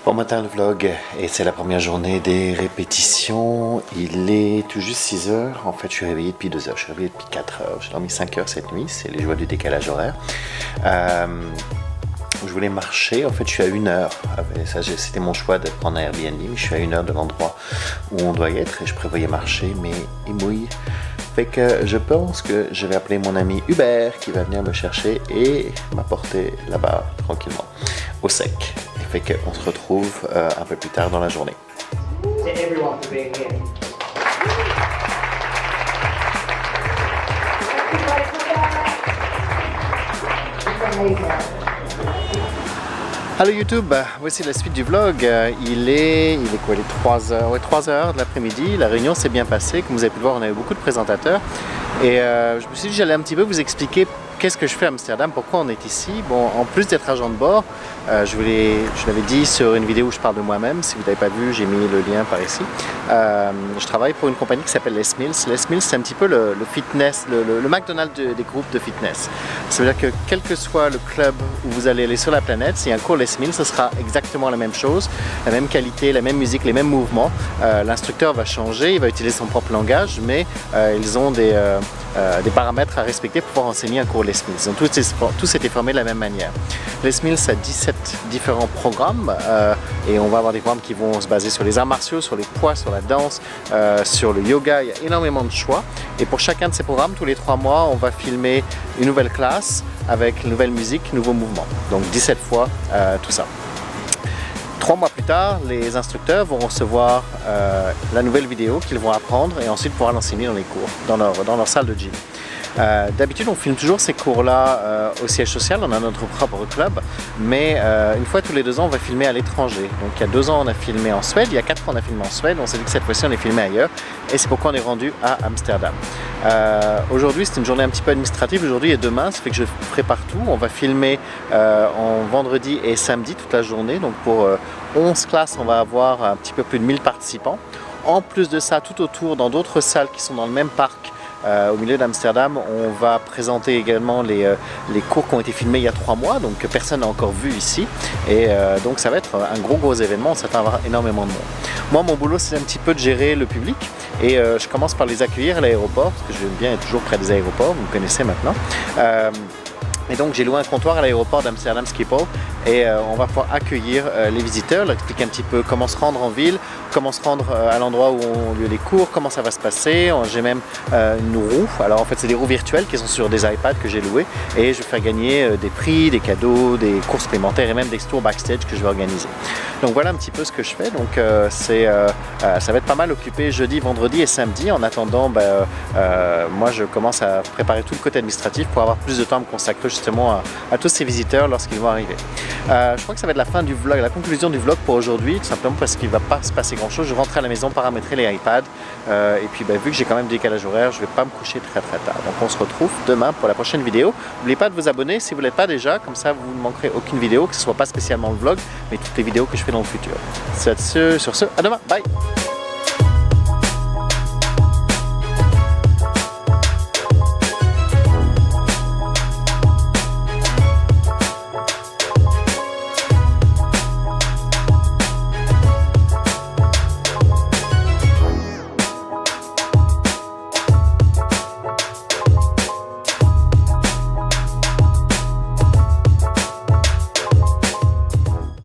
Bon matin le vlog, et c'est la première journée des répétitions. Il est tout juste 6 heures. En fait je suis réveillé depuis 2 heures, je suis réveillé depuis 4 heures. J'ai dormi 5 heures cette nuit, c'est les joies du décalage horaire. Je voulais marcher, en fait je suis à 1 heure. C'était mon choix de prendre un Airbnb, mais je suis à 1 heure de l'endroit où on doit y être et je prévoyais marcher, mais il mouille. Fait que je pense que je vais appeler mon ami Hubert qui va venir me chercher et m'apporter là-bas tranquillement, au sec. Fait qu'on se retrouve un peu plus tard dans la journée. Allô YouTube, voici la suite du vlog. Il est quoi, il est 3 heures, ouais, 3 heures de l'après-midi. La réunion s'est bien passée. Comme vous avez pu le voir, on avait beaucoup de présentateurs. Et je me suis dit que j'allais un petit peu vous expliquer qu'est-ce que je fais à Amsterdam, pourquoi on est ici. Bon, en plus d'être agent de bord, je l'avais dit sur une vidéo où je parle de moi-même. Si vous n'avez pas vu, j'ai mis le lien par ici. Je travaille pour une compagnie qui s'appelle Les Mills. Les Mills, c'est un petit peu le fitness, le McDonald's des groupes de fitness. Ça veut dire que quel que soit le club où vous allez aller sur la planète, s'il y a un cours Les Mills, ce sera exactement la même chose, la même qualité, la même musique, les mêmes mouvements. L'instructeur va changer, il va utiliser son propre langage, mais ils ont des paramètres à respecter pour pouvoir enseigner un cours Les Mills. Donc tous étaient formés de la même manière. Les Mills a 17 différents programmes et on va avoir des programmes qui vont se baser sur les arts martiaux, sur les poids, sur la danse, sur le yoga. Il y a énormément de choix et pour chacun de ces programmes, tous les 3 mois, on va filmer une nouvelle classe avec une nouvelle musique, nouveaux mouvements. Donc 17 fois tout ça. 3 mois plus tard, les instructeurs vont recevoir la nouvelle vidéo qu'ils vont apprendre et ensuite pouvoir l'enseigner dans les cours, dans leur salle de gym. D'habitude, on filme toujours ces cours-là au siège social, on a notre propre club, mais une fois tous les 2 ans, on va filmer à l'étranger. Donc il y a 2 ans, on a filmé en Suède, il y a 4 ans, on a filmé en Suède, on s'est dit que cette fois-ci, on est filmé ailleurs, et c'est pourquoi on est rendu à Amsterdam. Aujourd'hui, c'est une journée un petit peu administrative, aujourd'hui et demain, ça fait que je prépare tout. On va filmer en vendredi et samedi toute la journée, donc pour 11 classes, on va avoir un petit peu plus de 1000 participants. En plus de ça, tout autour, dans d'autres salles qui sont dans le même parc, au milieu d'Amsterdam, on va présenter également les cours qui ont été filmés il y a 3 mois, donc que personne n'a encore vu ici. Et donc ça va être un gros événement, on s'attend à avoir énormément de monde. Moi, mon boulot, c'est un petit peu de gérer le public et je commence par les accueillir à l'aéroport, parce que j'aime bien être toujours près des aéroports, vous me connaissez maintenant. Et donc j'ai loué un comptoir à l'aéroport d'Amsterdam Schiphol et on va pouvoir accueillir les visiteurs, leur expliquer un petit peu comment se rendre en ville, comment se rendre à l'endroit où ont lieu les cours, comment ça va se passer. J'ai même une roue, alors en fait c'est des roues virtuelles qui sont sur des iPads que j'ai louées et je vais faire gagner des prix, des cadeaux, des cours supplémentaires et même des tours backstage que je vais organiser. Donc voilà un petit peu ce que je fais, donc ça va être pas mal occupé jeudi, vendredi et samedi. En attendant, moi je commence à préparer tout le côté administratif pour avoir plus de temps à me consacrer justement à tous ces visiteurs lorsqu'ils vont arriver. Je crois que ça va être la fin du vlog, la conclusion du vlog pour aujourd'hui, tout simplement parce qu'il ne va pas se passer grand chose. Je vais rentrer à la maison, paramétrer les iPads et puis vu que j'ai quand même des décalages horaires, je ne vais pas me coucher très tard. Donc on se retrouve demain pour la prochaine vidéo. N'oubliez pas de vous abonner si vous ne l'êtes pas déjà, comme ça vous ne manquerez aucune vidéo, que ce ne soit pas spécialement le vlog, mais toutes les vidéos que je fais dans le futur. Sur ce, à demain, bye!